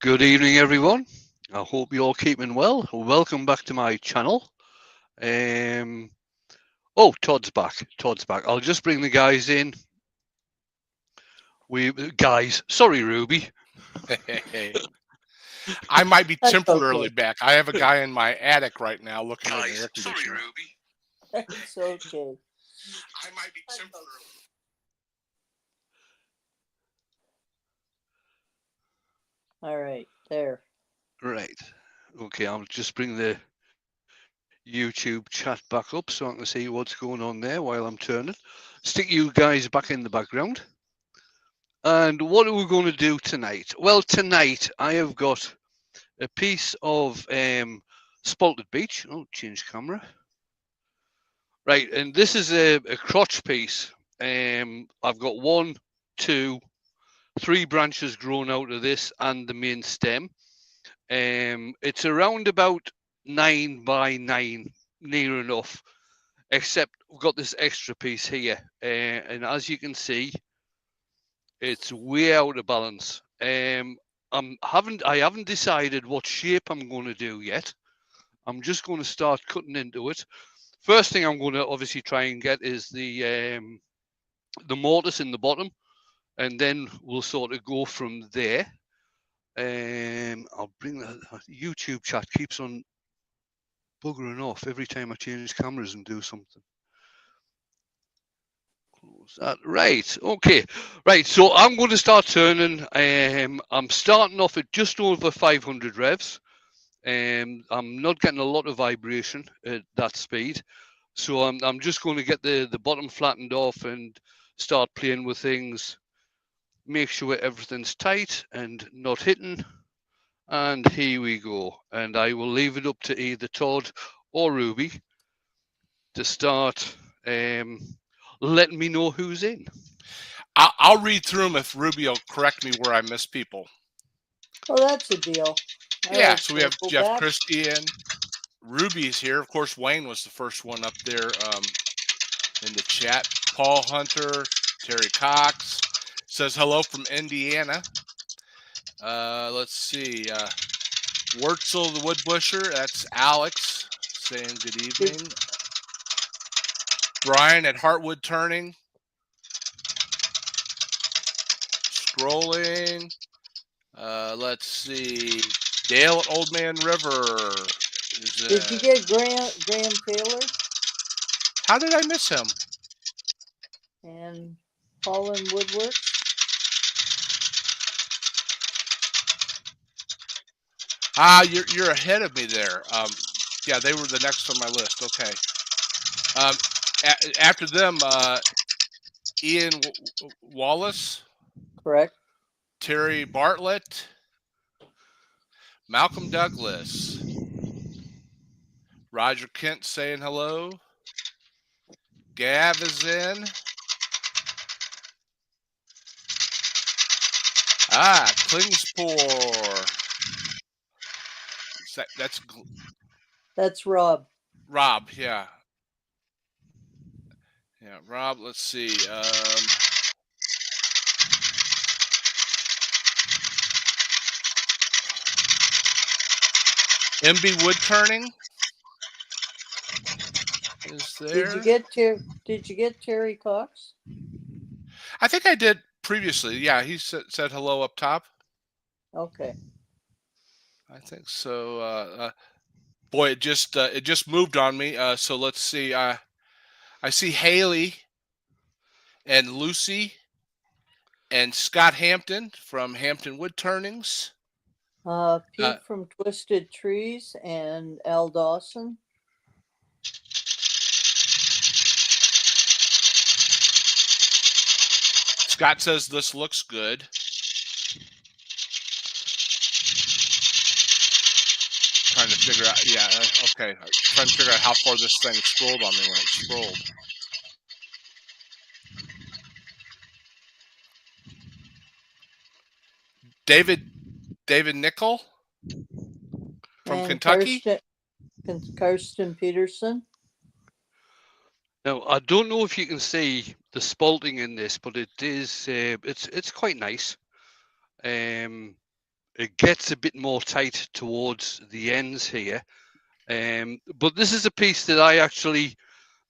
Good evening, everyone. I hope you're all keeping well. Welcome back to my channel. Um, Todd's back. Todd's back. I'll just bring the guys in. Sorry, Ruby. Hey, I might be That's temporarily okay. back. I have a guy in my attic right now looking at an Guys, air sorry, conditioner. Ruby. It's okay. I might be temporarily. All right, there. Right. Okay, I'll just bring the YouTube chat back up so I can see what's going on there while I'm turning. Stick you guys back in the background. And what are we going to do tonight? Well, tonight I have got a piece of Spalted Beech. Oh, change camera. Right, and this is a crotch piece. I've got one, two, three branches grown out of this and the main stem. It's around about 9 by 9, near enough, except we've got this extra piece here. And as you can see, it's way out of balance. I haven't decided what shape I'm going to do yet. I'm just going to start cutting into it. First thing I'm going to obviously try and get is the mortise in the bottom, and then we'll sort of go from there. I'll bring the YouTube chat keeps on buggering off every time I change cameras and do something. Close that. Right. Okay. Right. So I'm going to start turning. I'm starting off at just over 500 revs. I'm not getting a lot of vibration at that speed. So I'm just going to get the bottom flattened off and start playing with things. Make sure everything's tight and not hitting. And here we go. And I will leave it up to either Todd or Ruby to start letting me know who's in. I'll read through them if Ruby will correct me where I miss people. Well, that's a deal. All Yeah, right, so we have go Jeff back. Christie in. Ruby's here. Of course, Wayne was the first one up there in the chat. Paul Hunter, Terry Cox says hello from Indiana. Let's see. Wurtzel the Woodbusher, that's Alex saying good evening. Brian at Heartwood Turning. Scrolling. Let's see. Dale at Old Man River. Did you get Graham Taylor How did I miss him? and Paulin Woodwork? You're ahead of me there. Yeah, they were the next on my list. Okay. After them, Ian Wallace. Correct. Terry Bartlett. Malcolm Douglas. Roger Kent saying hello. Gav is in. Klingspor. That's Rob. Rob, yeah. Yeah, Rob, let's see. MB Wood Turning is there. Did you get Terry Cox? I think I did previously. Yeah, he said hello up top. Okay. I think so. Boy, it just moved on me. So let's see. I see Haley and Lucy and Scott Hampton from Hampton Wood Turnings. Pete from Twisted Trees and Al Dawson. Scott says this looks good. Trying to figure out, yeah, okay. Trying to figure out how far this thing scrolled on me when it scrolled. David Nickel from and Kentucky. Karsten Peterson. Now I don't know if you can see the spalting in this, but it is it's quite nice. it gets a bit more tight towards the ends here. But this is a piece that I actually,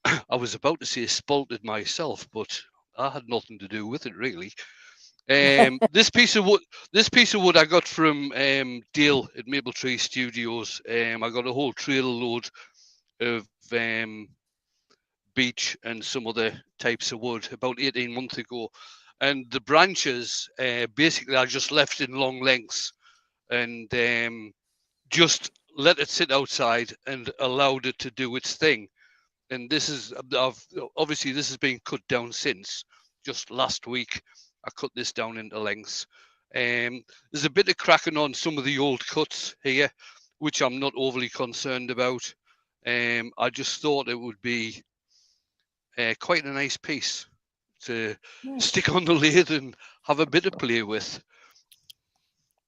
I was about to say spalted myself, but I had nothing to do with it really. This piece of wood I got from Dale at Maple Tree Studios. I got a whole trailer load of beech and some other types of wood about 18 months ago, and the branches basically I just left in long lengths and just let it sit outside and allowed it to do its thing. And this is obviously this has been cut down since just last week. I cut this down into lengths. There's a bit of cracking on some of the old cuts here, which I'm not overly concerned about. I just thought it would be quite a nice piece to stick on the lathe and have a bit of play with.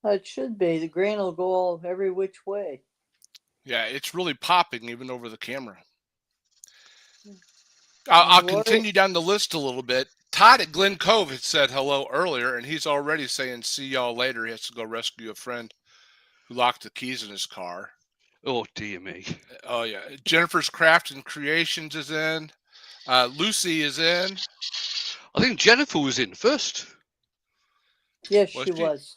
It should be. The grain will go every which way. Yeah, it's really popping even over the camera. I'll continue down the list a little bit. Todd at Glen Cove had said hello earlier, and he's already saying see y'all later. He has to go rescue a friend who locked the keys in his car. Oh, dear me. Oh, yeah. Jennifer's Craft and Creations is in. Lucy is in. I think Jennifer was in first. Yes, she was.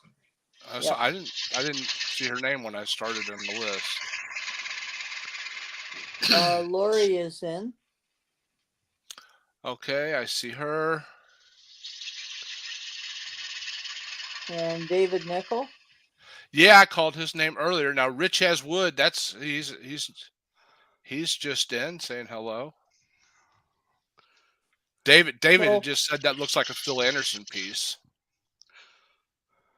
So I didn't see her name when I started on the list. Lori is in. Okay, I see her. And David Nickel. Yeah, I called his name earlier. Now Rich Has Wood. He's just in saying hello. David had just said that looks like a Phil Anderson piece.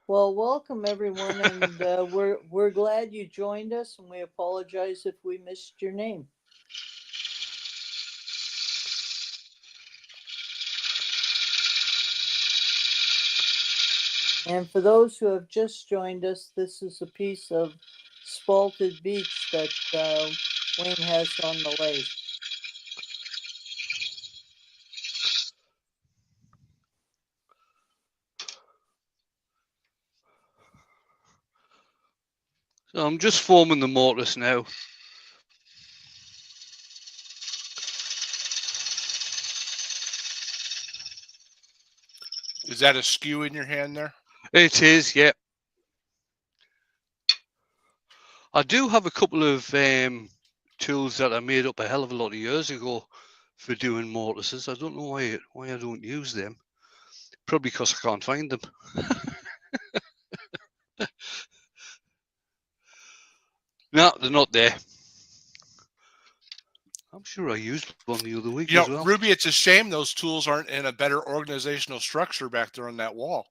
Well, welcome everyone, and we're glad you joined us, and we apologize if we missed your name. And for those who have just joined us, this is a piece of Spalted Beech that Wayne has on the lathe. So I'm just forming the mortise now. Is that a skew in your hand there? It is, yeah. I do have a couple of tools that I made up a hell of a lot of years ago for doing mortises. I don't know why I don't use them. Probably because I can't find them. No, they're not there. I'm sure I used one the other week as well. Ruby, it's a shame those tools aren't in a better organizational structure back there on that wall.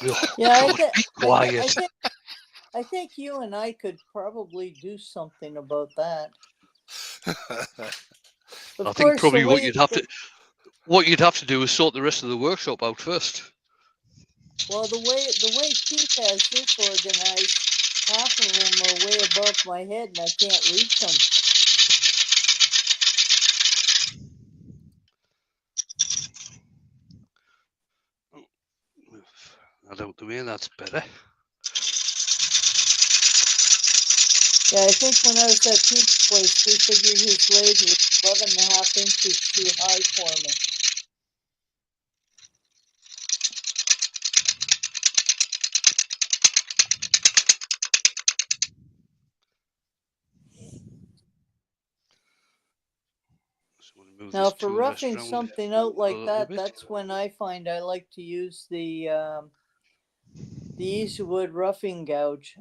Oh, yeah, God, be quiet. I think you and I could probably do something about that. I think probably what you'd have to do is sort the rest of the workshop out first. Well, the way Keith has this organized, half of them are way above my head, and I can't reach them. I don't mean that's better. Yeah, I think when I was at Pete's place, we figured his lathe was 11.5 inches too high for me. Now, for roughing something out like that, that's when I find I like to use the Easywood roughing gouge.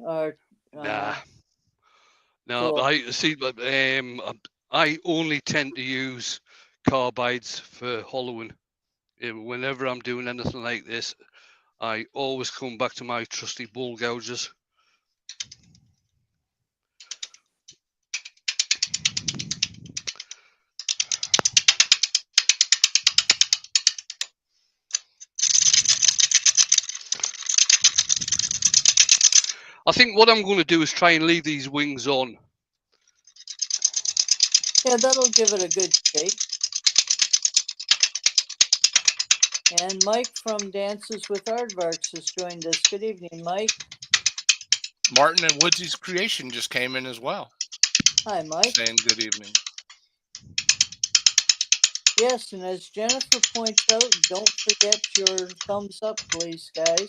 No, I see. I only tend to use carbides for hollowing. Whenever I'm doing anything like this, I always come back to my trusty bull gouges. I think what I'm going to do is try and leave these wings on. Yeah, that'll give it a good shape. And Mike from Dances with Aardvarks has joined us. Good evening, Mike. Martin and Woodsy's Creation just came in as well, Hi, Mike. saying good evening. Yes, and as Jennifer points out, don't forget your thumbs up, please, guys.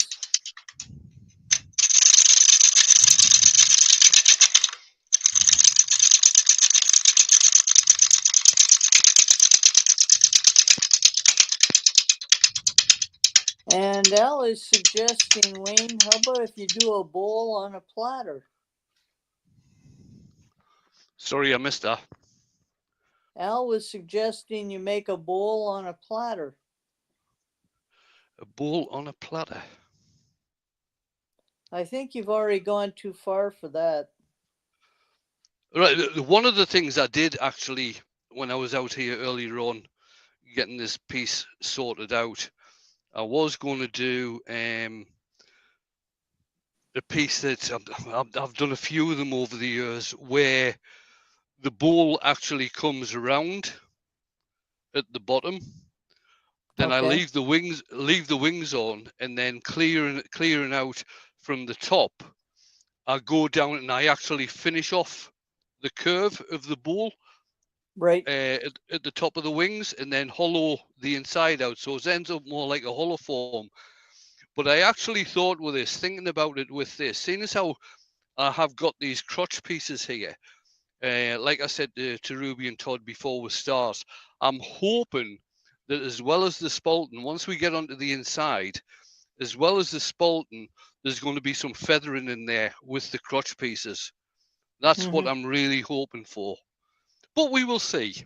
And Al is suggesting, Wayne, how about if you do a bowl on a platter? Sorry, I missed that. Al was suggesting you make a bowl on a platter. A bowl on a platter. I think you've already gone too far for that. Right. One of the things I did actually when I was out here earlier on, getting this piece sorted out, I was going to do a piece that I've done a few of them over the years where the bowl actually comes around at the bottom. Then I Okay. leave the wings on, and then clearing out from the top, I go down and I actually finish off the curve of the bowl Right. at the top of the wings, and then hollow the inside out, so it ends up more like a hollow form. But I actually thought with this, thinking about it with this, seeing as how I have got these crotch pieces here, like I said to Ruby and Todd before we start, I'm hoping that as well as the spalting, once we get onto the inside, as well as the spalting, there's going to be some feathering in there with the crotch pieces. That's what I'm really hoping for. But we will see.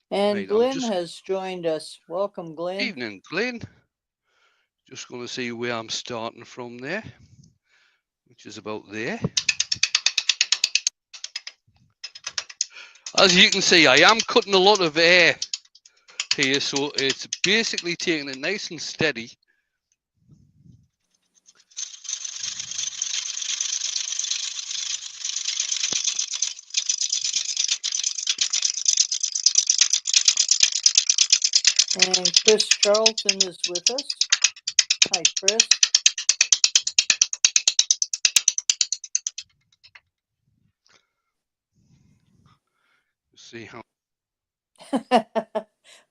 And Right, Glenn has joined us. Welcome, Glenn. Evening, Glenn. Just going to see where I'm starting from there, which is about there. As you can see, I am cutting a lot of air here, so it's basically taking it nice and steady. And Chris Charlton is with us. Hi, Chris. See how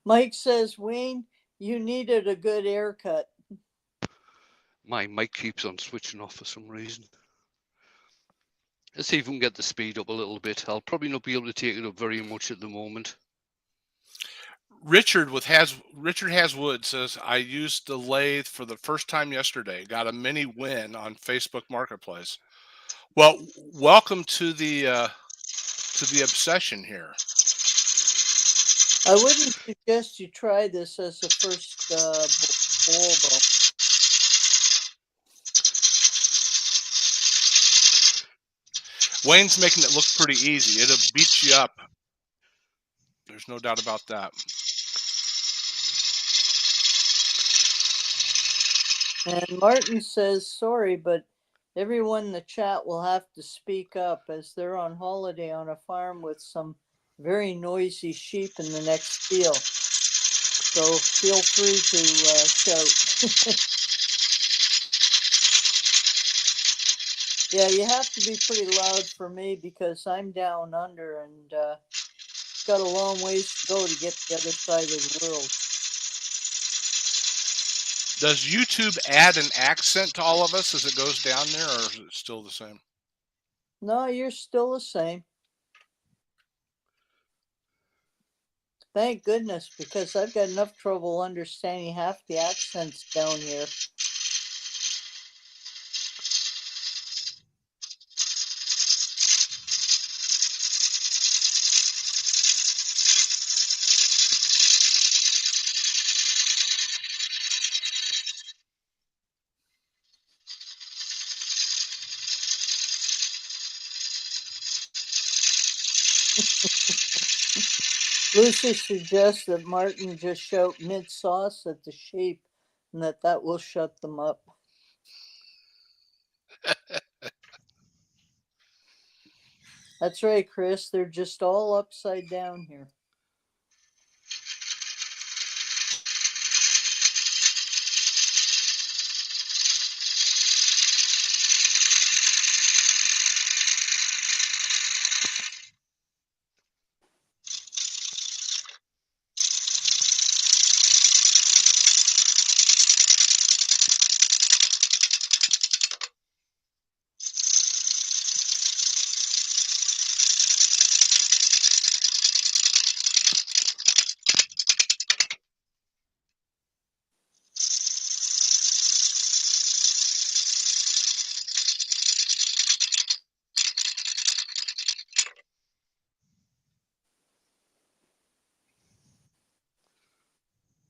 Mike says, Wayne, you needed a good haircut. my mic keeps on switching off for some reason. Let's see if we can get the speed up a little bit. I'll probably not be able to take it up very much at the moment. Richard Haswood says, I used the lathe for the first time yesterday. Got a mini win on Facebook Marketplace. Well, welcome to the obsession here. I wouldn't suggest you try this as a first bowl, though. Wayne's making it look pretty easy. It'll beat you up. There's no doubt about that. And Martin says, sorry, but everyone in the chat will have to speak up as they're on holiday on a farm with some very noisy sheep in the next field. So feel free to shout. Yeah, you have to be pretty loud for me because I'm down under and got a long ways to go to get to the other side of the world. Does YouTube add an accent to all of us as it goes down there, or is it still the same? No, you're still the same. Thank goodness, because I've got enough trouble understanding half the accents down here. Lucy suggests that Martin just shout mid sauce at the sheep and that will shut them up. That's right, Chris. They're just all upside down here.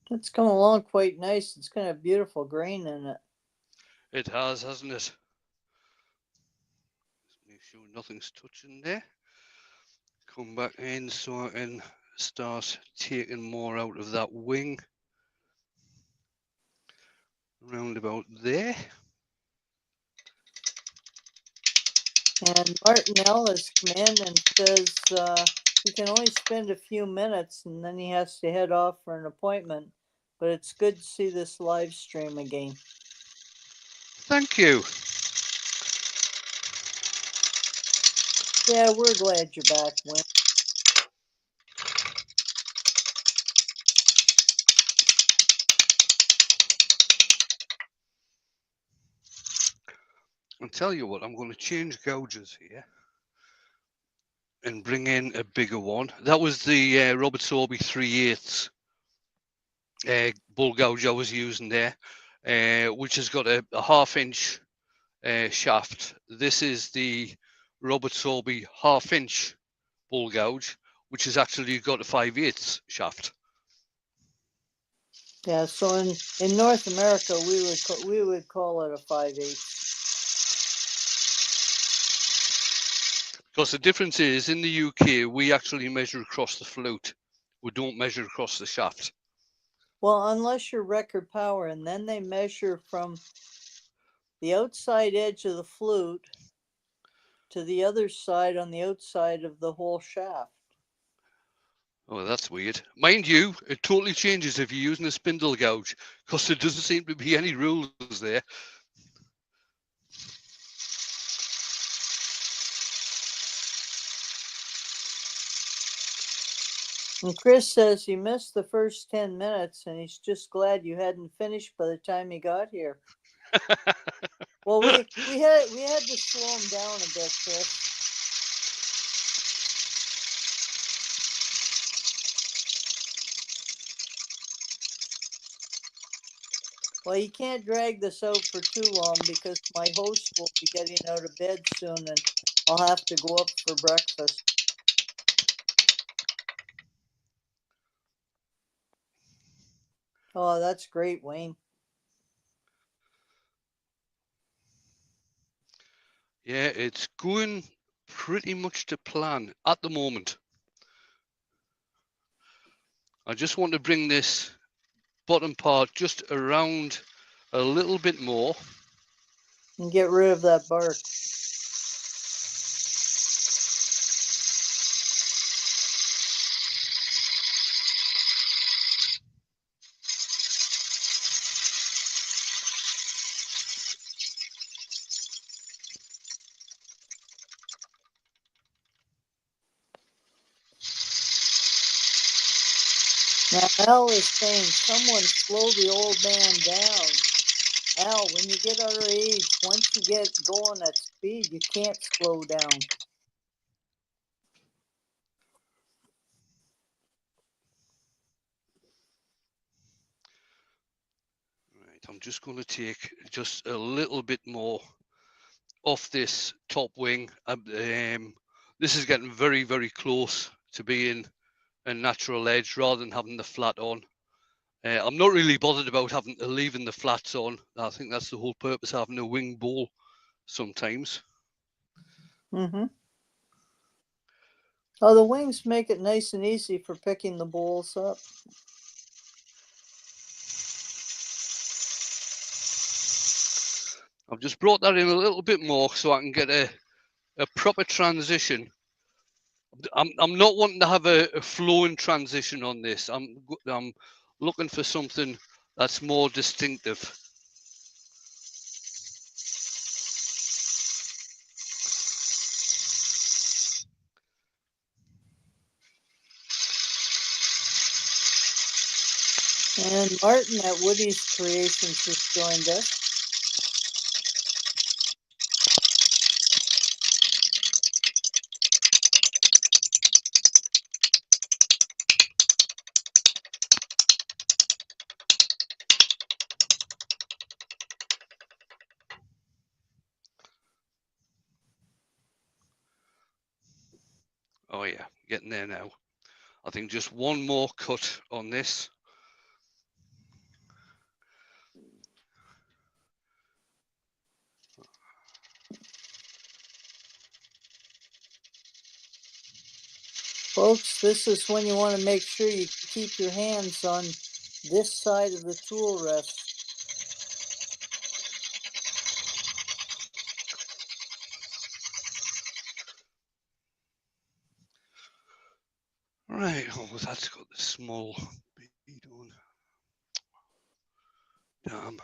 It's come along quite nice. It's got a beautiful grain in it. It has, hasn't it? Just make sure nothing's touching there. Come back in so I can start taking more out of that wing. Round about there. And Martin Ellis come in and says he can only spend a few minutes and then he has to head off for an appointment. But it's good to see this live stream again. Thank you. Yeah, we're glad you're back, Wayne. I'll tell you what, I'm going to change gouges here and bring in a bigger one. That was the Robert Sorby 3/8 bull gouge I was using there, which has got a 1/2 inch shaft. This is the Robert Sorby 1/2 inch bull gouge, which has actually got a 5/8 shaft. Yeah, so in North America we would call it a 5/8. Because the difference is in the UK we actually measure across the flute. We don't measure across the shaft. Well, unless you're record power, and then they measure from the outside edge of the flute to the other side on the outside of the whole shaft. Oh, that's weird. Mind you, it totally changes if you're using a spindle gouge, because there doesn't seem to be any rules there. And Chris says he missed the first 10 minutes and he's just glad you hadn't finished by the time he got here. Well, we had to slow him down a bit, Chris. Well, you can't drag this out for too long because my host will be getting out of bed soon and I'll have to go up for breakfast. Oh, that's great, Wayne. Yeah, it's going pretty much to plan at the moment. I just want to bring this bottom part just around a little bit more. And get rid of that bark. Now, Al is saying, someone slow the old man down. Al, when you get our age, once you get going at speed, you can't slow down. Right, I'm just going to take just a little bit more off this top wing. This is getting very, very close to being a natural edge rather than having the flat on. I'm not really bothered about leaving the flats on. I think that's the whole purpose of having a wing bowl sometimes. Mm-hmm. Oh, the wings make it nice and easy for picking the bowls up. I've just brought that in a little bit more so I can get a proper transition. I'm not wanting to have a flowing transition on this. I'm looking for something that's more distinctive. And Martin at Woody's Creations has joined us. Oh yeah, getting there now. I think just one more cut on this. Folks, this is when you want to make sure you keep your hands on this side of the tool rest. Right, oh, that's got the small bead on. Damn.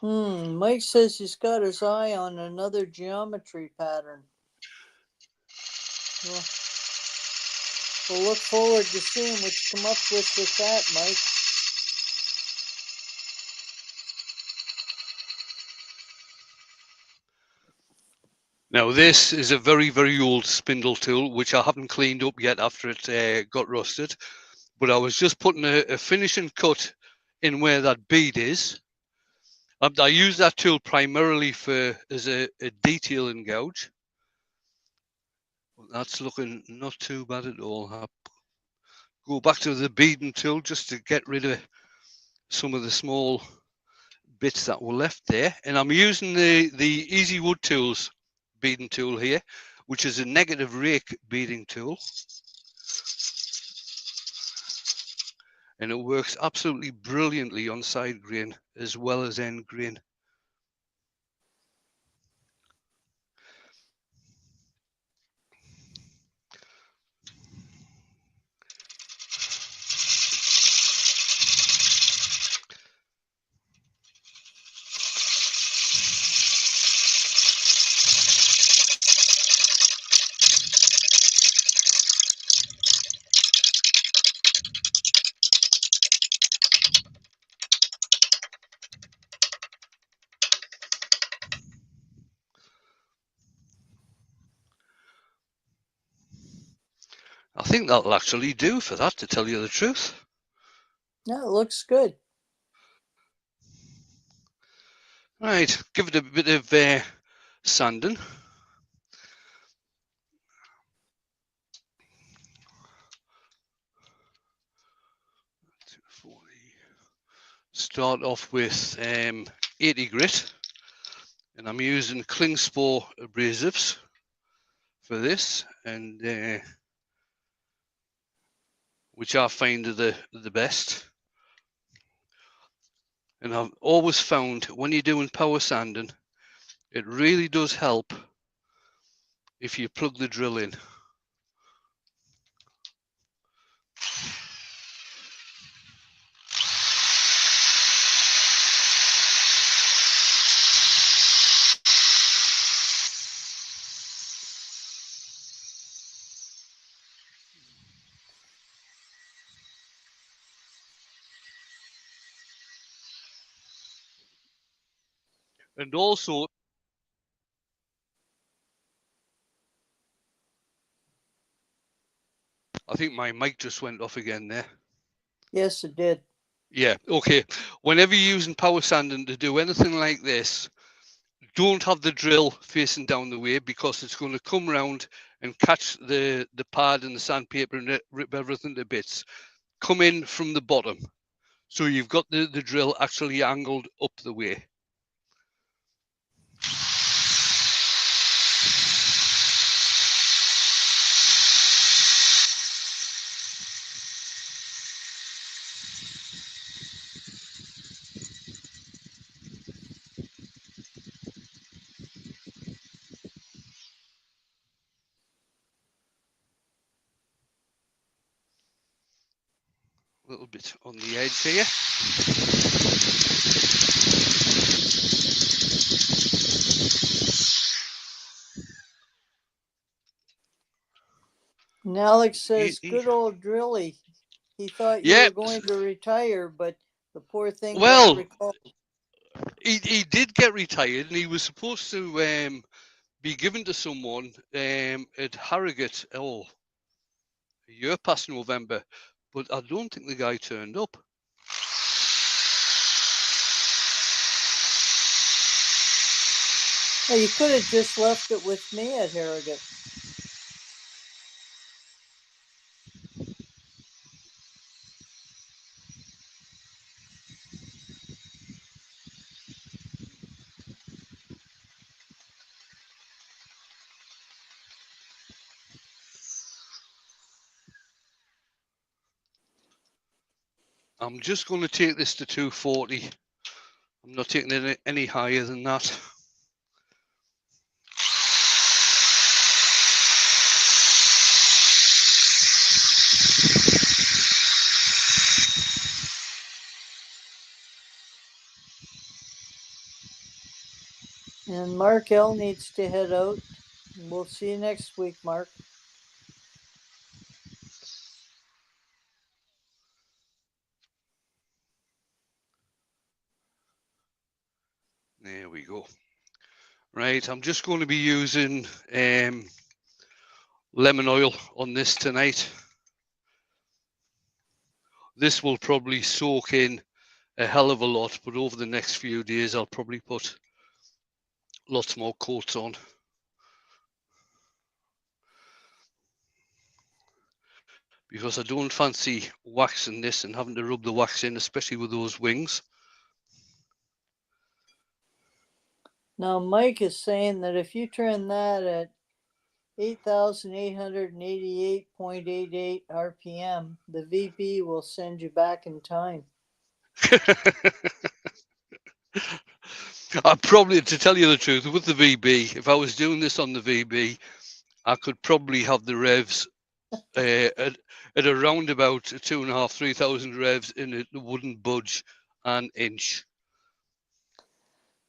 Mike says he's got his eye on another geometry pattern. We'll look forward to seeing what you come up with that, Mike. Now this is a very, very old spindle tool, which I haven't cleaned up yet after it got rusted. But I was just putting a finishing cut in where that bead is. I use that tool primarily as a detailing gouge. That's looking not too bad at all. I'll go back to the beading tool just to get rid of some of the small bits that were left there. And I'm using the Easy Wood Tools beading tool here, which is a negative rake beading tool. And it works absolutely brilliantly on side grain as well as end grain. I think that'll actually do for that, to tell you the truth. Yeah, it looks good. Right, give it a bit of sanding. Start off with 80 grit, and I'm using Klingspor abrasives for this, and which I find are the best. And I've always found when you're doing power sanding, it really does help if you plug the drill in. And also, I think my mic just went off again there. Yes, it did. Yeah, okay. Whenever you're using power sanding to do anything like this, don't have the drill facing down the way, because it's going to come round and catch the pad and the sandpaper and rip everything to bits. Come in from the bottom. So you've got the drill actually angled up the way. A little bit on the edge here. And Alex says, good old Drilly. He thought you were going to retire, but the poor thing got recalled. He did get retired, and he was supposed to be given to someone at Harrogate. Oh, a year past November, but I don't think the guy turned up. Well, you could have just left it with me at Harrogate. I'm just going to take this to 240. I'm not taking it any higher than that. And Mark L needs to head out. We'll see you next week, Mark. There we go. Right, I'm just going to be using lemon oil on this tonight. This will probably soak in a hell of a lot, but over the next few days I'll probably put lots more coats on. Because I don't fancy waxing this and having to rub the wax in, especially with those wings. Now, Mike is saying that if you turn that at 8,888.88 RPM, the VB will send you back in time. I probably, to tell you the truth, with the VB, if I was doing this on the VB, I could probably have the revs at around about 2,500, 3,000 revs, and it wouldn't budge an inch.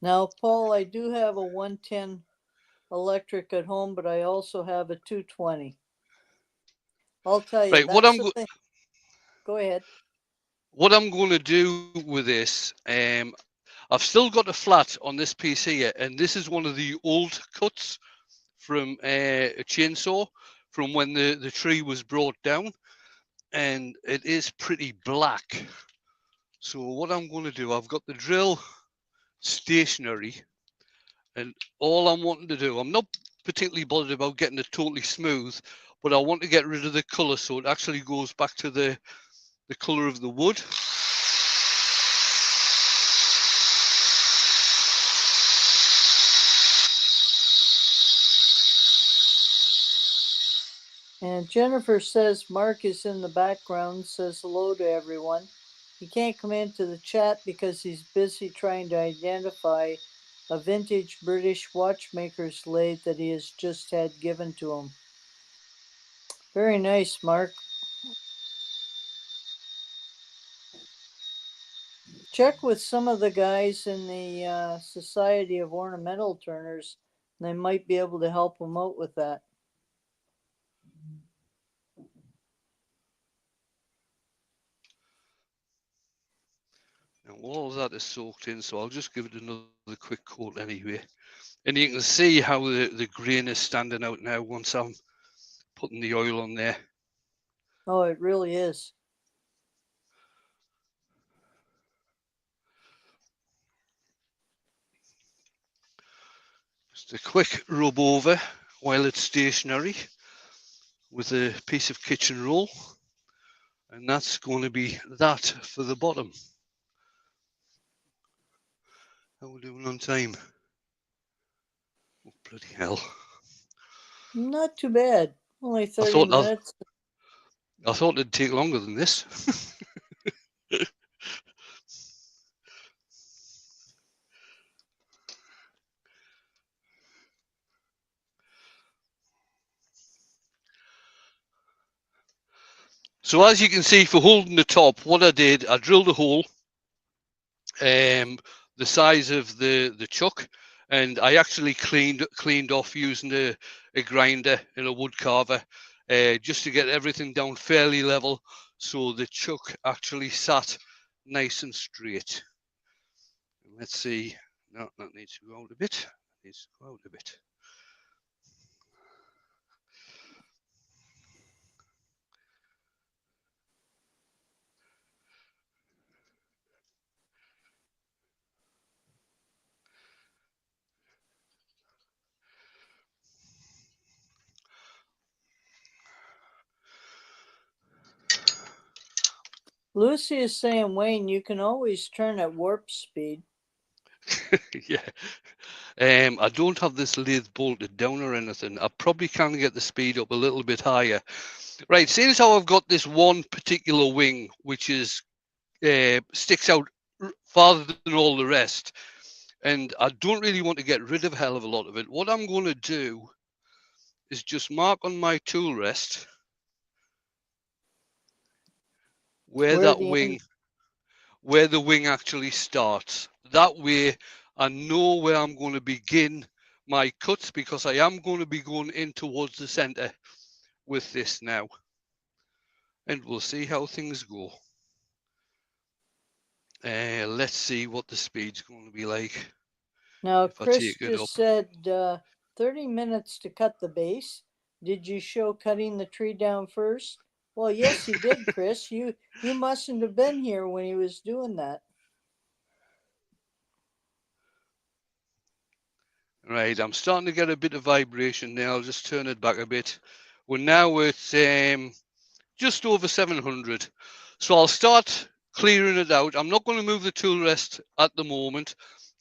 Now, Paul, I do have a 110 electric at home, but I also have a 220. I'll tell you, Right, that's the thing. Go ahead. What I'm going to do with this, I've still got a flat on this piece here, and this is one of the old cuts from a chainsaw from when the tree was brought down, and it is pretty black. So what I'm going to do, I've got the drill stationary, and all I'm wanting to do, I'm not particularly bothered about getting it totally smooth, but I want to get rid of the color so it actually goes back to the color of the wood. And Jennifer says Mark is in the background, says hello to everyone. He can't come into the chat because he's busy trying to identify a vintage British watchmaker's lathe that he has just had given to him. Very nice, Mark. Check with some of the guys in the Society of Ornamental Turners. They might be able to help him out with that. Now all of that is soaked in, so I'll just give it another quick coat anyway. And you can see how the grain is standing out now once I'm putting the oil on there. Oh, it really is. Just a quick rub over while it's stationary with a piece of kitchen roll. And that's going to be that for the bottom. How are we doing on time? Oh, bloody hell. Not too bad. Only 30 minutes. I thought it'd take longer than this. So as you can see, for holding the top, what I did, I drilled a hole the size of the chuck, and I actually cleaned off using a grinder and a wood carver just to get everything down fairly level so the chuck actually sat nice and straight. Let's see. No, that needs to go out a bit. That needs to go out a bit. Lucy is saying, Wayne, you can always turn at warp speed. Yeah. I don't have this lathe bolted down or anything. I probably can get the speed up a little bit higher. Right, seeing as how I've got this one particular wing, which is sticks out farther than all the rest, and I don't really want to get rid of a hell of a lot of it, what I'm going to do is just mark on my tool rest where Where the wing actually starts. That way I know where I'm going to begin my cuts, because I am going to be going in towards the center with this now, and we'll see how things go. Let's see what the speed's going to be like. Now, If I Chris take it just up. said 30 minutes to cut the base. Did you show cutting the tree down first? Well, yes, he did, Chris. You mustn't have been here when he was doing that. Right, I'm starting to get a bit of vibration now. I'll just turn it back a bit. We're now at just over 700. So I'll start clearing it out. I'm not going to move the tool rest at the moment.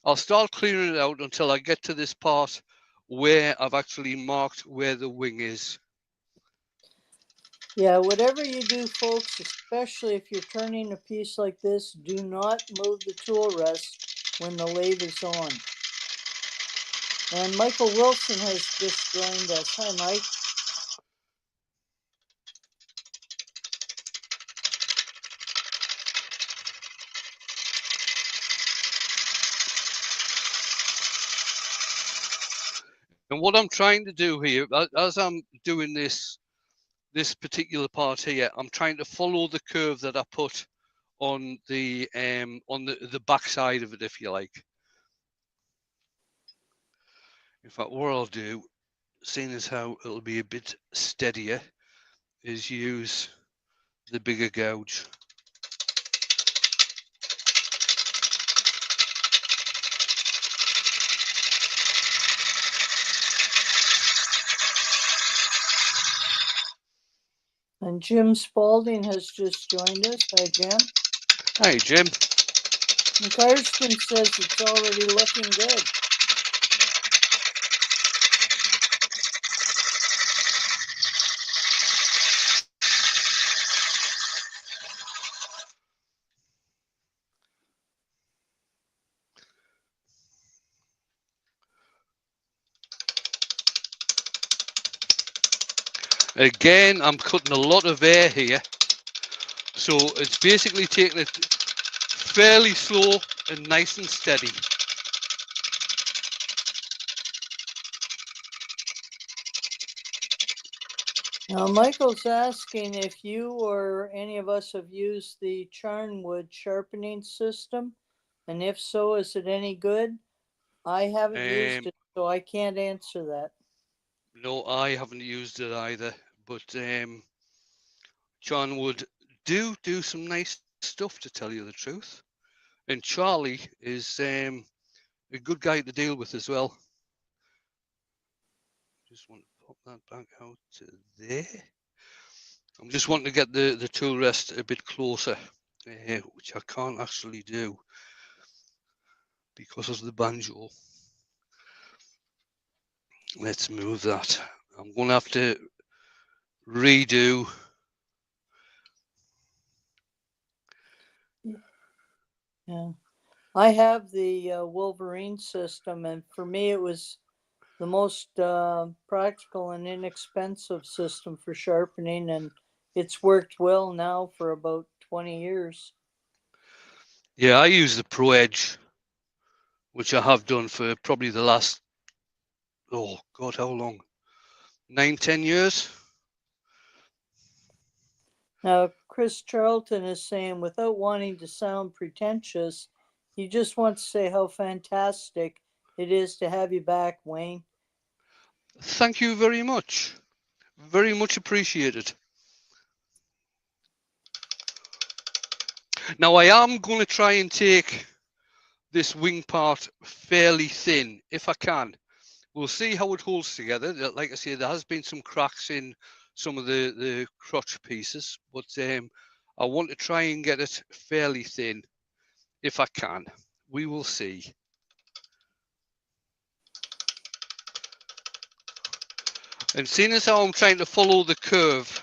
I'll start clearing it out until I get to this part where I've actually marked where the wing is. Yeah, whatever you do, folks, especially if you're turning a piece like this, do not move the tool rest when the lathe is on. And Michael Wilson has just joined us. Hi, Mike. And what I'm trying to do here, as I'm doing this particular part here, I'm trying to follow the curve that I put on the back side of it, if you like. In fact, what I'll do, seeing as how it'll be a bit steadier, is use the bigger gouge. And Jim Spalding has just joined us. Hi, Jim. Hi, Jim. And Karsten says it's already looking good. Again, I'm cutting a lot of air here, so it's basically taking it fairly slow and nice and steady. Now, Michael's asking if you or any of us have used the Charnwood sharpening system, and if so, is it any good? I haven't used it, so I can't answer that. No, I haven't used it either, but John would do some nice stuff, to tell you the truth. And Charlie is a good guy to deal with as well. Just want to pop that back out to there. I'm just wanting to get the tool rest a bit closer, which I can't actually do because of the banjo. Let's move that. I'm going to have to redo. Yeah, I have the Wolverine system, and for me, it was the most practical and inexpensive system for sharpening, and it's worked well now for about 20 years. Yeah, I use the Pro Edge, which I have done for probably the last, oh God, how long? 9-10 years. Now, Chris Charlton is saying, without wanting to sound pretentious, he just wants to say how fantastic it is to have you back, Wayne. Thank you very much. Very much appreciated. Now, I am going to try and take this wing part fairly thin, if I can. We'll see how it holds together. Like I say, there has been some cracks in some of the crotch pieces, but I want to try and get it fairly thin if I can. We will see. And seeing as how I'm trying to follow the curve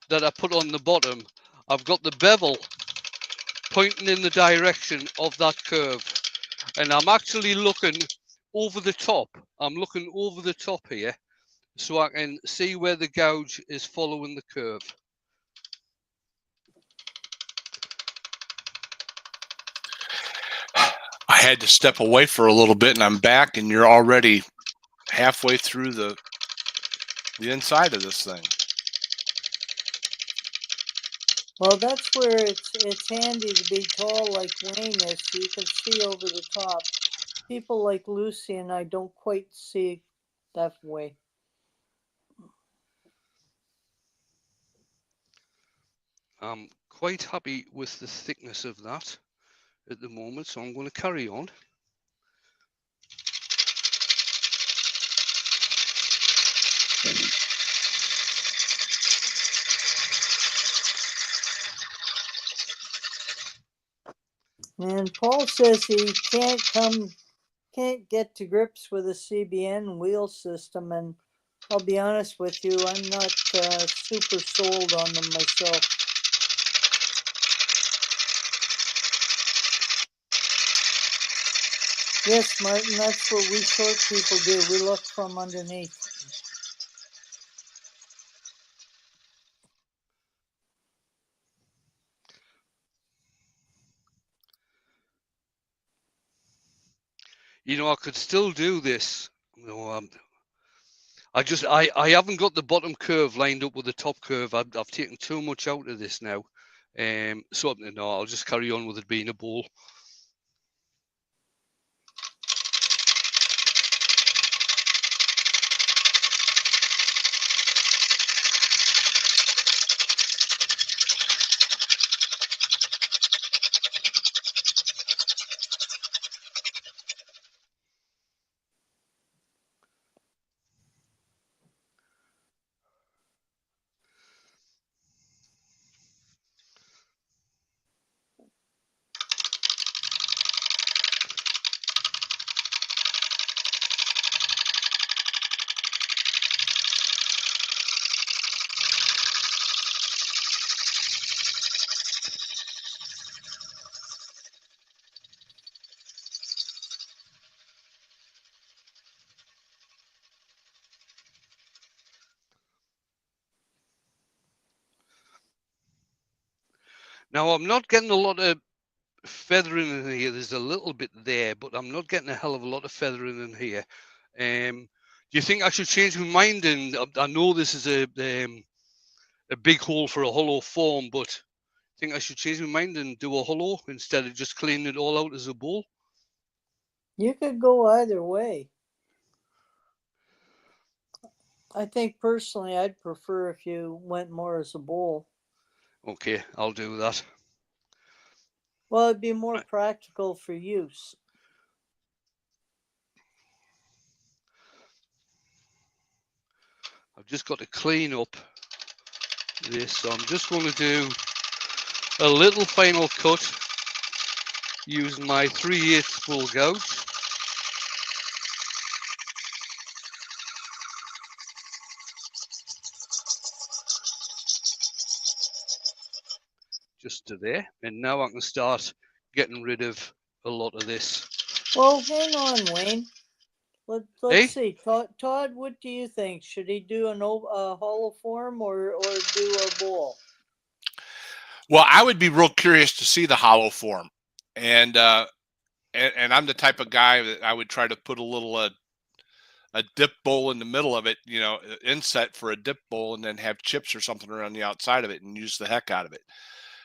that I put on the bottom, I've got the bevel pointing in the direction of that curve. And I'm actually looking over the top. I'm looking over the top here so I can see where the gouge is following the curve. I had to step away for a little bit, and I'm back, and you're already halfway through the inside of this thing. Well, that's where it's handy to be tall like Wayne is, so you can see over the top. People like Lucy and I don't quite see that way. I'm quite happy with the thickness of that at the moment, so I'm going to carry on. And Paul says he can't get to grips with a CBN wheel system, and I'll be honest with you, I'm not super sold on them myself. Yes, Martin, that's what we short people do. We look from underneath. You know, I could still do this. No, I haven't got the bottom curve lined up with the top curve. I've taken too much out of this now. So no, I'll just carry on with it being a bowl. Now, I'm not getting a lot of feathering in here. There's a little bit there, but I'm not getting a hell of a lot of feathering in here. Do you think I should change my mind? And I know this is a big hole for a hollow form, but I think I should change my mind and do a hollow instead of just cleaning it all out as a bowl. You could go either way. I think personally I'd prefer if you went more as a bowl. Okay, I'll do that. Well, it'd be more practical for use. I've just got to clean up this, so I'm just going to do a little final cut using my 3/8 bull gouge. Just to there, and now I can start getting rid of a lot of this. Well, hang on, Wayne. Let's Hey? see. Todd, what do you think? Should he do a hollow form or do a bowl? Well, I would be real curious to see the hollow form, and I'm the type of guy that I would try to put a little a dip bowl in the middle of it, you know, inset for a dip bowl, and then have chips or something around the outside of it and use the heck out of it.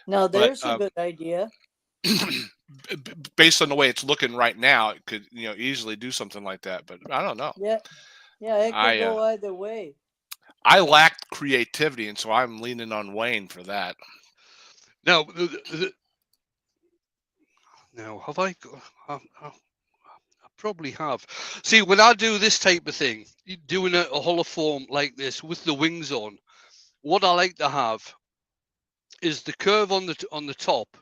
Now, there's a good idea. Based on the way it's looking right now, it could, you know, easily do something like that. But I don't know. Yeah, it could go either way. I lacked creativity, and so I'm leaning on Wayne for that. Now, now have I got? I probably have. See, when I do this type of thing, doing a hollow form like this with the wings on, what I like to have is the curve on the top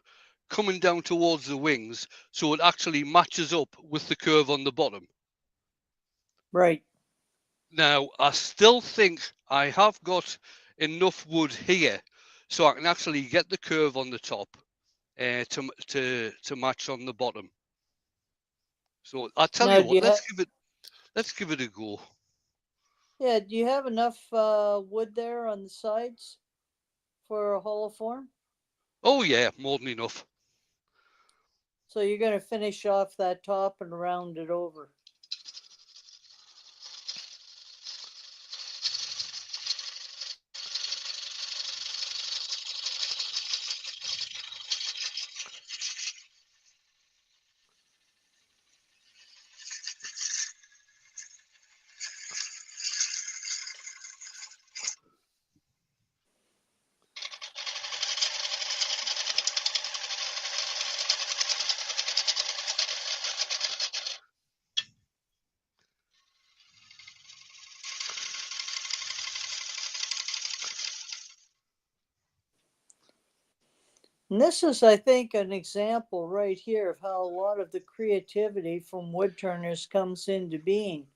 coming down towards the wings, so it actually matches up with the curve on the bottom. Right. Now, I still think I have got enough wood here so I can actually get the curve on the top to match on the bottom. So I'll tell Now, you do what, you have? let's give it a go. Yeah. Do you have enough wood there on the sides for a hollow form? Oh yeah, more than enough. So you're going to finish off that top and round it over. And this is, I think, an example right here of how a lot of the creativity from woodturners comes into being.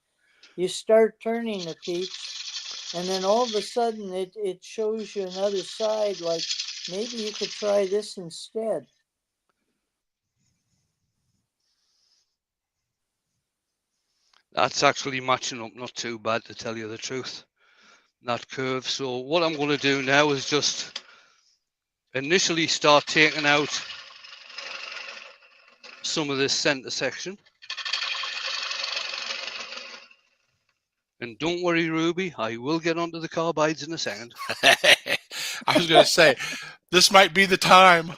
You start turning a peach, and then all of a sudden it shows you another side, like maybe you could try this instead. That's actually matching up not too bad, to tell you the truth, that curve. So what I'm going to do now is just initially start taking out some of this center section. And don't worry, Ruby, I will get onto the carbides in a second. I was going to say, this might be the time.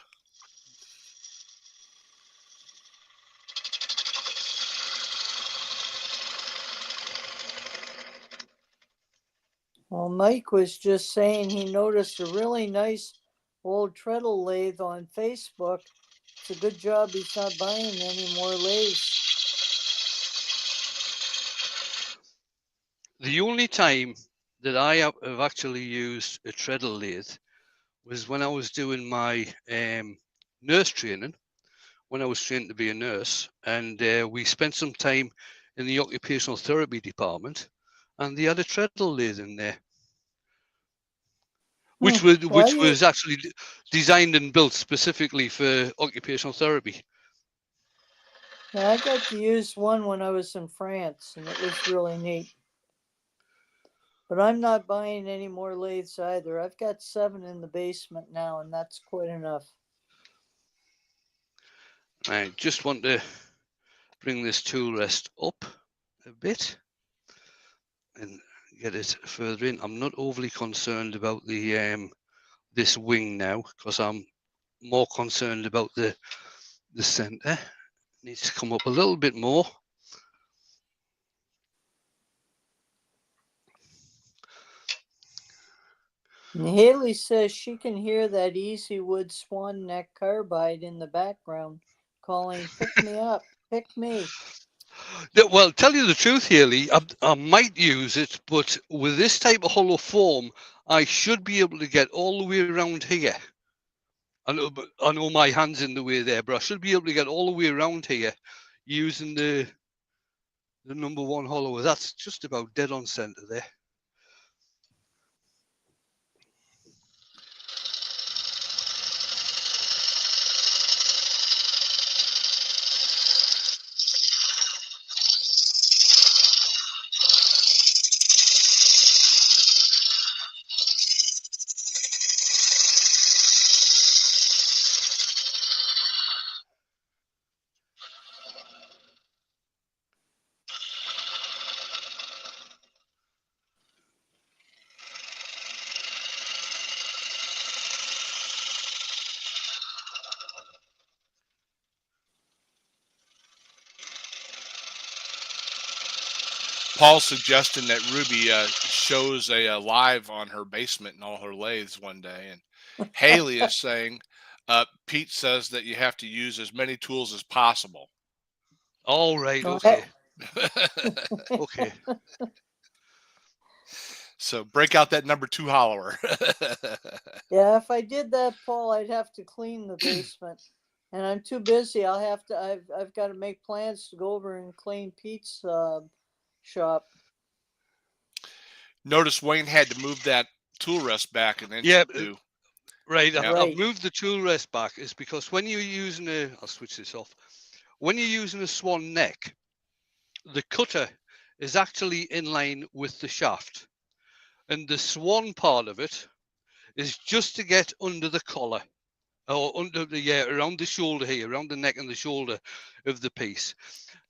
Well, Mike was just saying he noticed a really nice old treadle lathe on Facebook. It's a good job he's not buying any more lathes. The only time that I have actually used a treadle lathe was when I was doing my nurse training, when I was trained to be a nurse, and we spent some time in the occupational therapy department, and they had a treadle lathe in there, which was actually designed and built specifically for occupational therapy. Yeah, I got to use one when I was in France, and it was really neat. But I'm not buying any more lathes either. I've got 7 in the basement now, and that's quite enough. I just want to bring this tool rest up a bit and get it further in. I'm not overly concerned about the this wing now, because I'm more concerned about the center. Needs to come up a little bit more. And Haley says she can hear that Easy Wood Swan Neck carbide in the background calling, "Pick me up, pick me." Well, tell you the truth, Haley, I might use it, but with this type of hollow form, I should be able to get all the way around here. I know my hand's in the way there, but I should be able to get all the way around here using the number 1 hollower. That's just about dead on center there. Paul's suggesting that Ruby shows a live on her basement and all her lathes one day. And Haley is saying, Pete says that you have to use as many tools as possible. All right, okay. Okay. So break out that number 2 hollower. Yeah, if I did that, Paul, I'd have to clean the basement, and I'm too busy. I've got to make plans to go over and clean Pete's shop. Notice Wayne had to move that tool rest back an inch Yeah, or two. right. Yeah. I've Right. moved the tool rest back is because when you're using I'll switch this off. When you're using a swan neck, the cutter is actually in line with the shaft, and the swan part of it is just to get under the collar or under around the shoulder here, around the neck and the shoulder of the piece.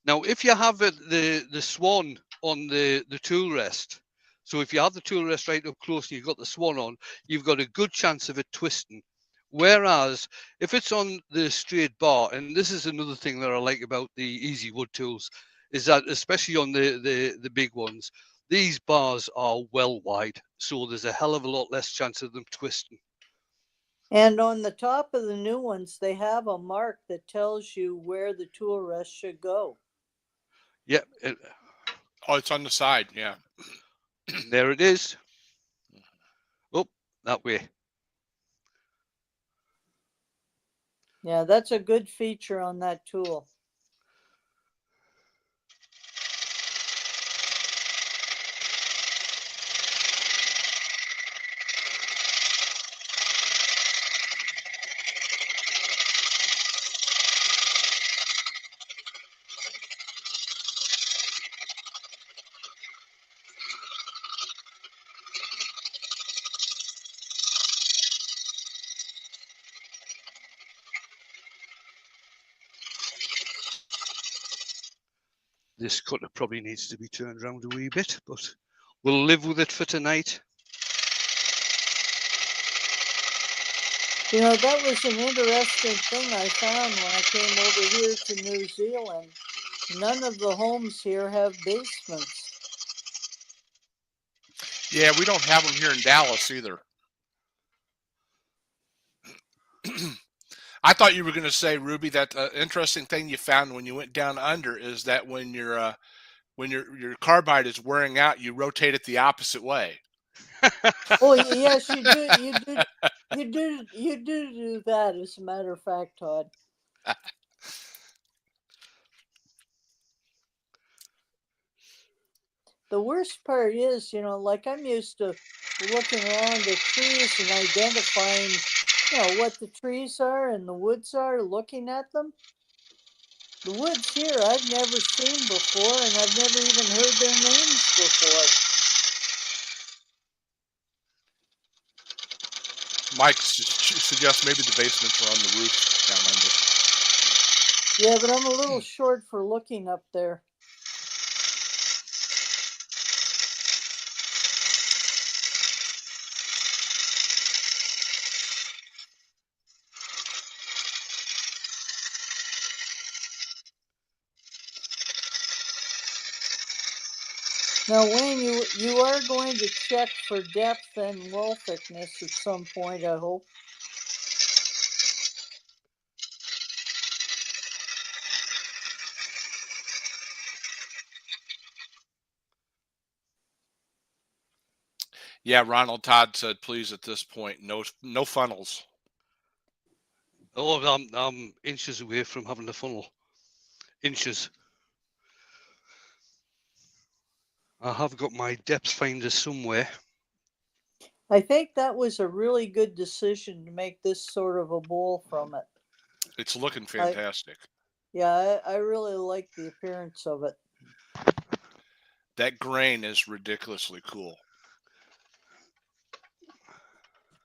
Now, if you have the swan on the tool rest, so if you have the tool rest right up close and you've got the swan on, you've got a good chance of it twisting. Whereas if it's on the straight bar, and this is another thing that I like about the easy wood tools, is that especially on the big ones, these bars are well wide, so there's a hell of a lot less chance of them twisting. And on the top of the new ones, they have a mark that tells you where the tool rest should go. Yeah, Oh, it's on the side. Yeah. and there it is. Oh, that way. Yeah, that's a good feature on that tool. This cutter probably needs to be turned around a wee bit, but we'll live with it for tonight. You know, that was an interesting thing I found when I came over here to New Zealand. None of the homes here have basements. Yeah, we don't have them here in Dallas either. I thought you were going to say, Ruby, that interesting thing you found when you went down under is that when your carbide is wearing out, you rotate it the opposite way. Oh yes, you do. You do that. As a matter of fact, Todd. The worst part is, you know, like I'm used to looking around at trees and identifying, you know, what the trees are and the woods are, looking at them. The woods here I've never seen before, and I've never even heard their names before. Mike suggests maybe the basements are on the roof down under. Yeah, but I'm a little short for looking up there. Now, Wayne, you are going to check for depth and wall thickness at some point, I hope. Yeah, Ronald Todd said, please, at this point, no funnels. Oh, I'm inches away from having a funnel. Inches. I have got my depth finder somewhere. I think that was a really good decision to make this sort of a bowl from it. It's looking fantastic. I really like the appearance of it. That grain is ridiculously cool.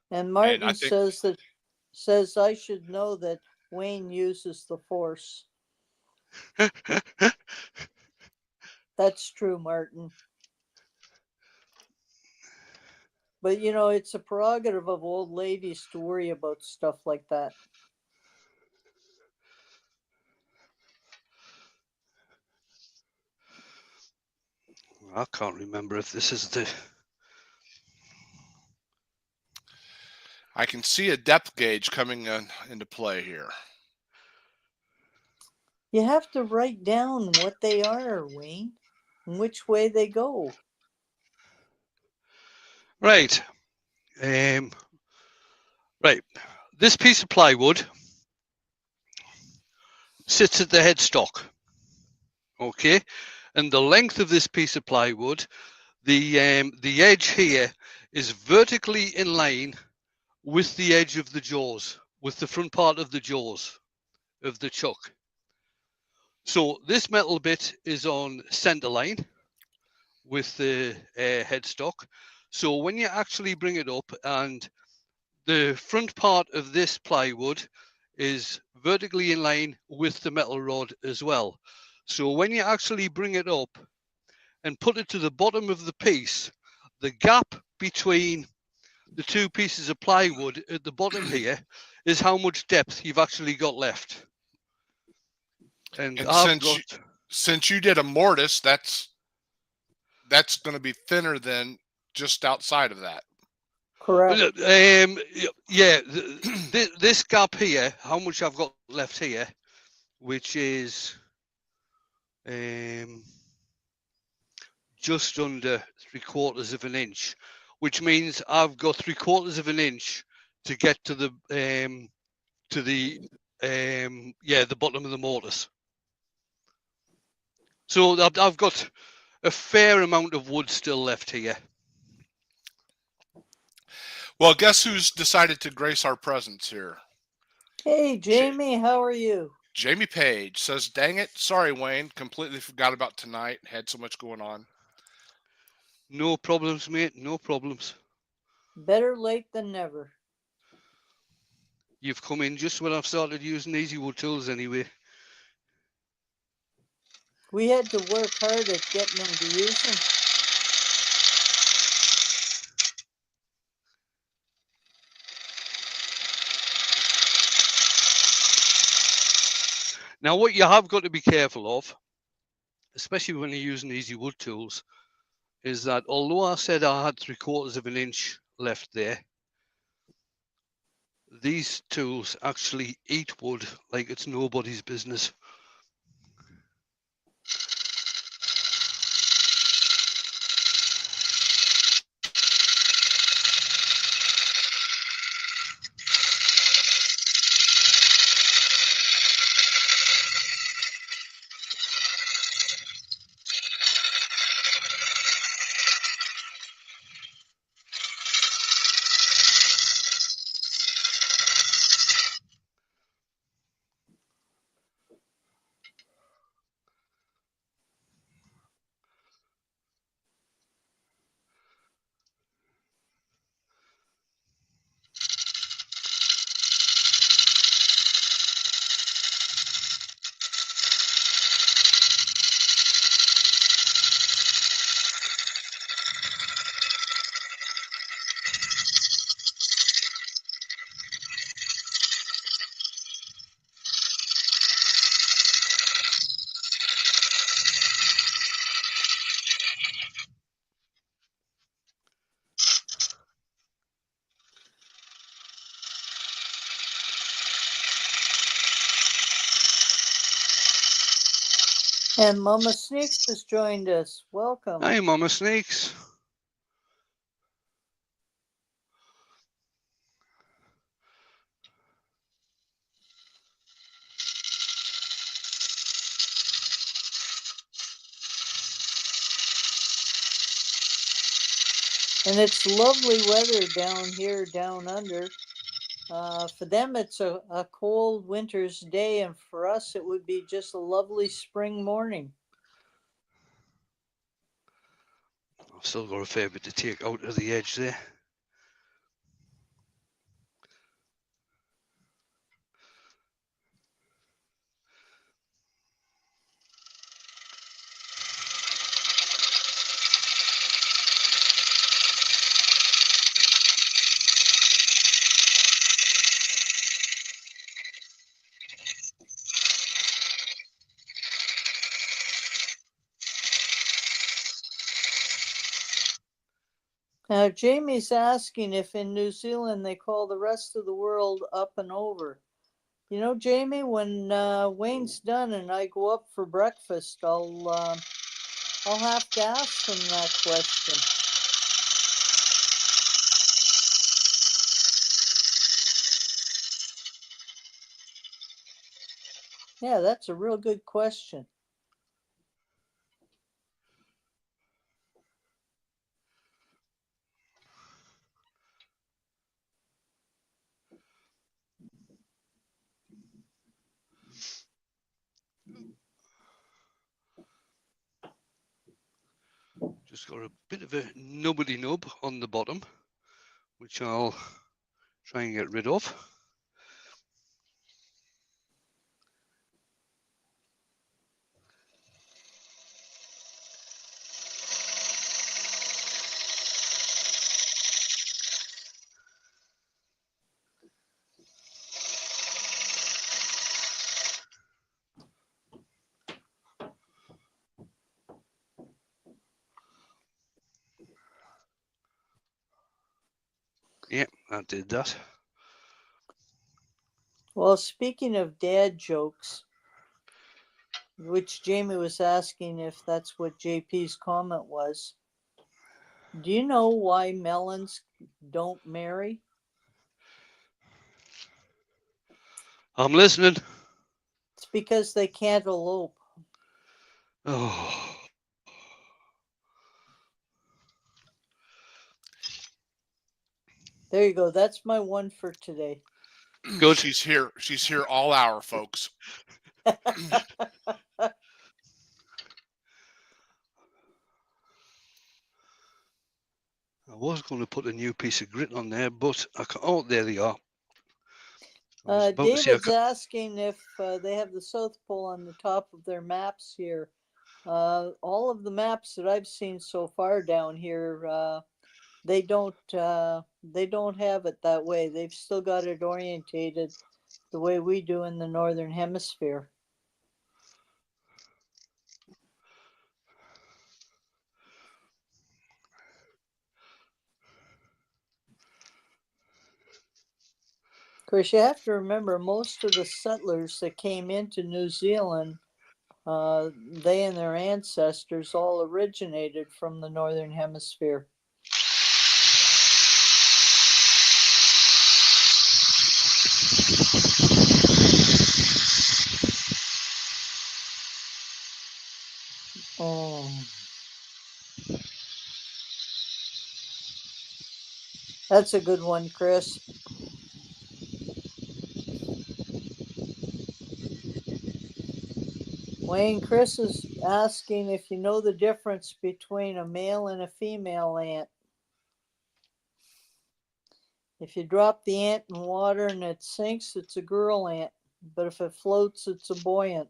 And Martin And I think, says I should know that Wayne uses the force. That's true, Martin. But you know, it's a prerogative of old ladies to worry about stuff like that. I can't remember if this is the... I can see a depth gauge coming into play here. You have to write down what they are, Wayne, and which way they go. Right. Right. This piece of plywood sits at the headstock. Okay. And the length of this piece of plywood, the edge here is vertically in line with the edge of the jaws, with the front part of the jaws of the chuck. So this metal bit is on center line with the headstock. So when you actually bring it up, and the front part of this plywood is vertically in line with the metal rod as well. So when you actually bring it up and put it to the bottom of the piece, the gap between the two pieces of plywood at the bottom here is how much depth you've actually got left. And I've got, since you did a mortise, that's going to be thinner than just outside of that. Correct. Yeah, this gap here, how much I've got left here, which is just under 3/4 of an inch, which means I've got 3/4 of an inch to get to the bottom of the mortise. So I've got a fair amount of wood still left here. Well, guess who's decided to grace our presence here? Hey, Jamie, how are you? Jamie Page says, "Dang it, sorry, Wayne, completely forgot about tonight. Had so much going on." No problems, mate. No problems. Better late than never. You've come in just when I've started using Easy Wood tools anyway. We had to work hard at getting them to use them. Now, what you have got to be careful of, especially when you're using Easy Wood tools, is that although I said I had 3/4 of an inch left there, these tools actually eat wood like it's nobody's business. And Mama Sneaks has joined us. Welcome. Hi, Mama Snakes. And it's lovely weather down here, down under. For them, it's a cold winter's day, and for us, it would be just a lovely spring morning. I've still got a fair bit to take out of the edge there. Now, Jamie's asking if in New Zealand they call the rest of the world up and over. You know, Jamie, when Wayne's done and I go up for breakfast, I'll have to ask him that question. Yeah, that's a real good question. Just got a bit of a nubbity nub on the bottom, which I'll try and get rid of. Yeah, that did that. Well, speaking of dad jokes, which Jamie was asking if that's what JP's comment was. Do you know why melons don't marry? I'm listening. It's because they can't elope. Oh, There you go. That's my one for today. good. She's here. She's here all hour, folks. I was going to put a new piece of grit on there, but I can't. Oh, there they are. David's asking if they have the South Pole on the top of their maps here. All of the maps that I've seen so far down here, they don't have it that way. They've still got it orientated the way we do in the Northern Hemisphere. Of course, you have to remember most of the settlers that came into New Zealand, they and their ancestors all originated from the Northern Hemisphere. Oh, that's a good one, Chris. Wayne, Chris is asking if you know the difference between a male and a female ant. If you drop the ant in water and it sinks, it's a girl ant. But if it floats, it's a boy ant.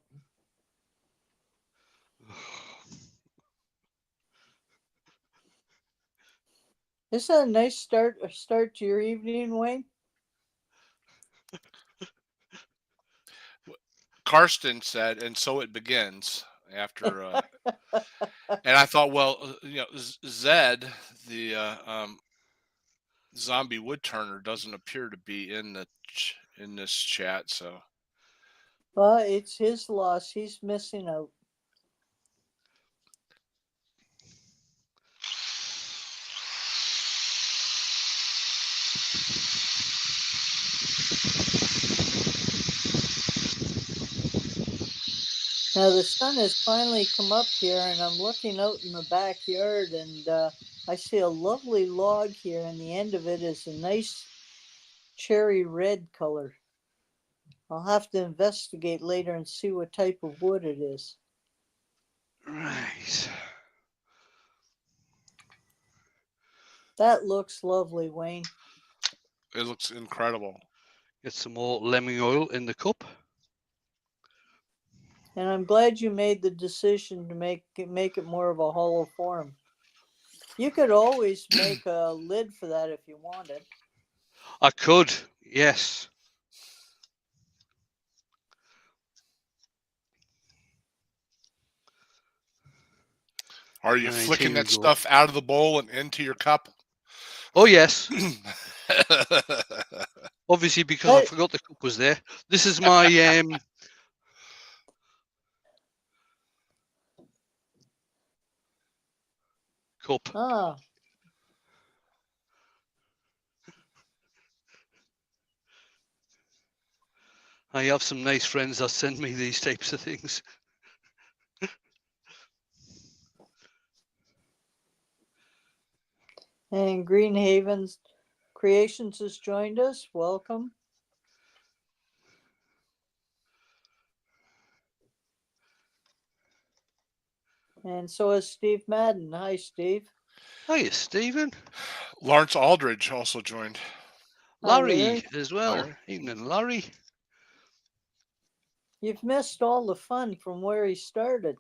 Isn't that a nice start to your evening, Wayne? Karsten said, and so it begins after. And I thought, well, Zed, the zombie wood turner, doesn't appear to be in this chat. So, Well, it's his loss. He's missing out. Now the sun has finally come up here, and I'm looking out in the backyard, and I see a lovely log here, and the end of it is a nice cherry red color. I'll have to investigate later and see what type of wood it is. Right. That looks lovely, Wayne. it looks incredible. Get some more lemon oil in the cup. And I'm glad you made the decision to make it more of a hollow form. You could always make a lid for that if you wanted. I could, yes. Are you Right, flicking here that we go. stuff out of the bowl and into your cup? Oh, yes. Obviously, because I forgot the cup was there. This is my cup. Ah. I have some nice friends that send me these types of things. And Green Havens Creations has joined us. Welcome. And so is Steve Madden. Hi, Steve. Hiya, Stephen. Lawrence Aldridge also joined. Hi, Larry Larry. as well. Larry. Evening, Larry. You've missed all the fun from where he started.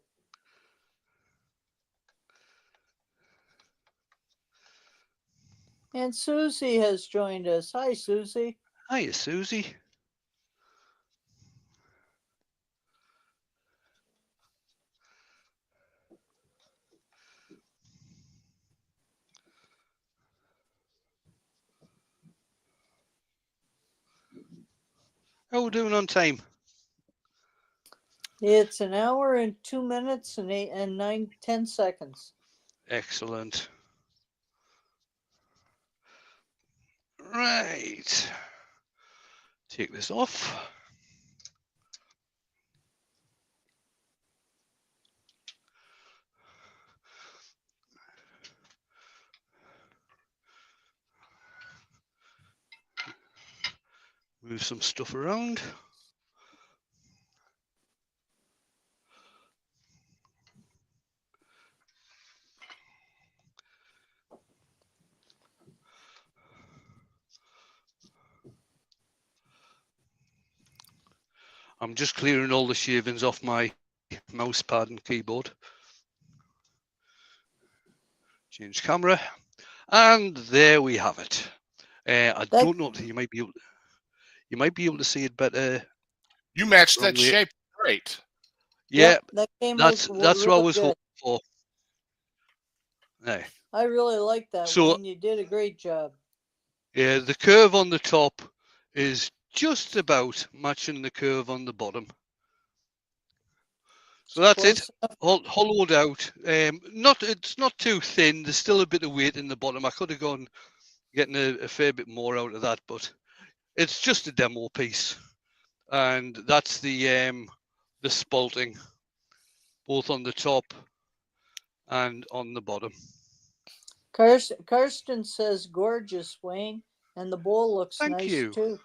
And Susie has joined us. Hi, Susie. Hiya, Susie. How we doing on time? It's an hour and 2 minutes and 10 seconds. Excellent. Right. Take this off. Move some stuff around. I'm just clearing all the shavings off my mouse pad and keyboard. Change camera. And there we have it. I don't know. You might be able to see it better. You matched that Wrongly. shape great. Yeah, Yep, that came that's out what I really was good. hoping for. Hey. I really like that, So- Wayne. You did a great job. Yeah, the curve on the top is just about matching the curve on the bottom. So that's it. Hollowed out. It's not too thin. There's still a bit of weight in the bottom. I could have gone getting a fair bit more out of that, but it's just a demo piece. And that's the spalting, both on the top and on the bottom. Karsten says gorgeous, Wayne, and the bowl looks Thank nice you. too.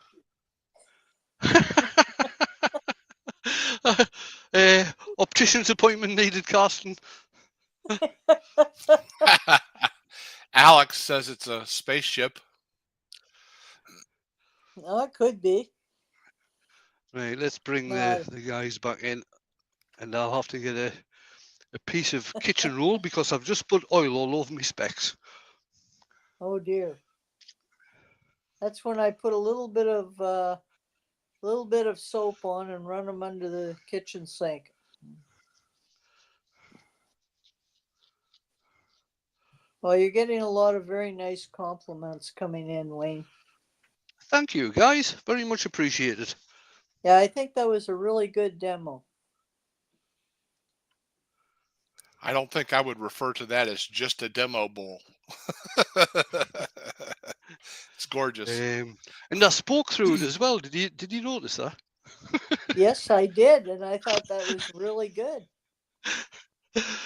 Optician's appointment needed, Carsten. Alex says it's a spaceship. Oh, it could be. Right, let's bring the guys back in, and I'll have to get a piece of kitchen roll because I've just put oil all over my specs. Oh dear. That's when I put a little bit of soap on and run them under the kitchen sink. Well, you're getting a lot of very nice compliments coming in, Wayne. Thank you, guys. Very much appreciated. Yeah, I think that was a really good demo. I don't think I would refer to that as just a demo bowl. It's gorgeous. And I spoke through it as well. Did you notice that? Yes, I did, and I thought that was really good.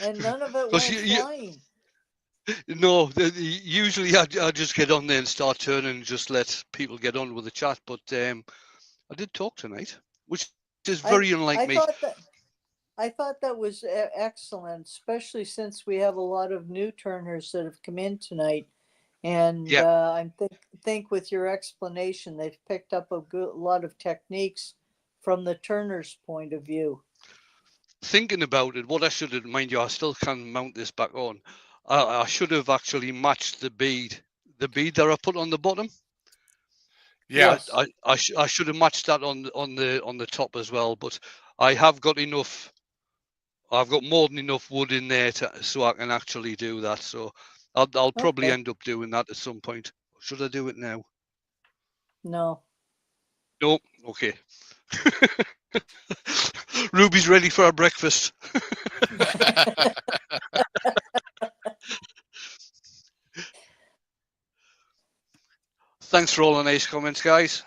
And none of it went flying. No, usually I just get on there and start turning and just let people get on with the chat. But I did talk tonight, which is very unlike me. I thought that was excellent, especially since we have a lot of new turners that have come in tonight. And I think with your explanation, they've picked up a lot of techniques from the turner's point of view. Thinking about it, what I should have, mind you, I still can't mount this back on. I should have actually matched the bead that I put on the bottom. Yeah, I should have matched that on the top as well. But I have got enough. I've got more than enough wood in there so I can actually do that. So I'll probably end up doing that at some point. Should I do it now? No. Nope. Okay. Ruby's ready for our breakfast. Thanks for all the nice comments, guys.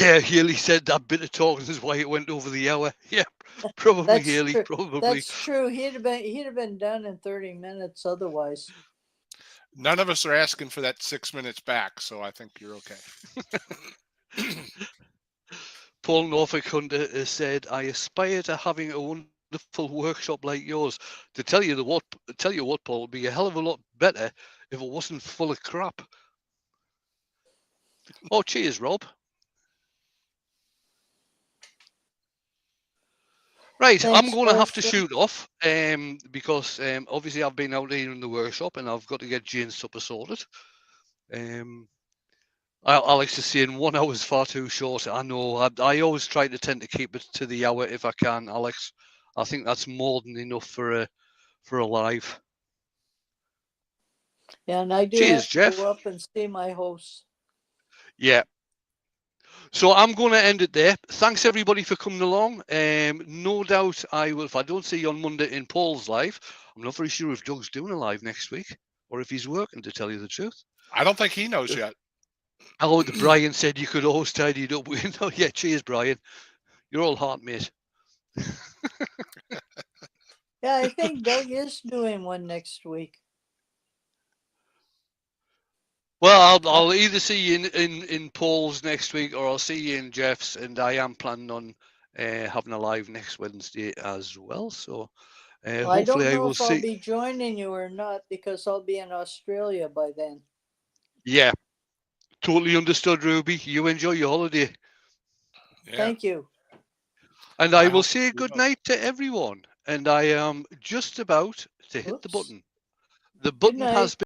Yeah, Haley said that bit of talking is why it went over the hour. Yeah, probably That's Haley, true. probably. That's true. He'd have been done in 30 minutes otherwise. None of us are asking for that 6 minutes back, so I think you're okay. Paul Norfolk Hunter has said, "I aspire to having a wonderful workshop like yours. To tell you what, Paul, it'd be a hell of a lot better if it wasn't full of crap." Oh, cheers, Rob. Right, I'm Thanks, going to have to Marshall. shoot off because obviously I've been out here in the workshop and I've got to get Jane's supper sorted. Alex is saying 1 hour is far too short. I know. I always try to tend to keep it to the hour if I can, Alex. I think that's more than enough for a live. Yeah, and I do Cheers, have to Jeff. go up and see my host. Yeah. So I'm going to end it there. Thanks everybody for coming along. No doubt I will. If I don't see you on Monday in Paul's live, I'm not very sure if Doug's doing a live next week or if he's working. To tell you the truth, I don't think he knows yet. hello, Brian said you could always tidy it up. Oh, yeah, cheers, Brian. You're all heart, mate. Yeah, I think Doug is doing one next week. Well, I'll either see you in Paul's next week or I'll see you in Jeff's, and I am planning on having a live next Wednesday as well. So Well, I hopefully don't I know will if I'll see. be joining you or not because I'll be in Australia by then. Yeah, totally understood, Ruby. You enjoy your holiday. Yeah. Thank you. And I will hope say you good will. night to everyone. And I am just about to hit the Oops. button. The Good button night. has been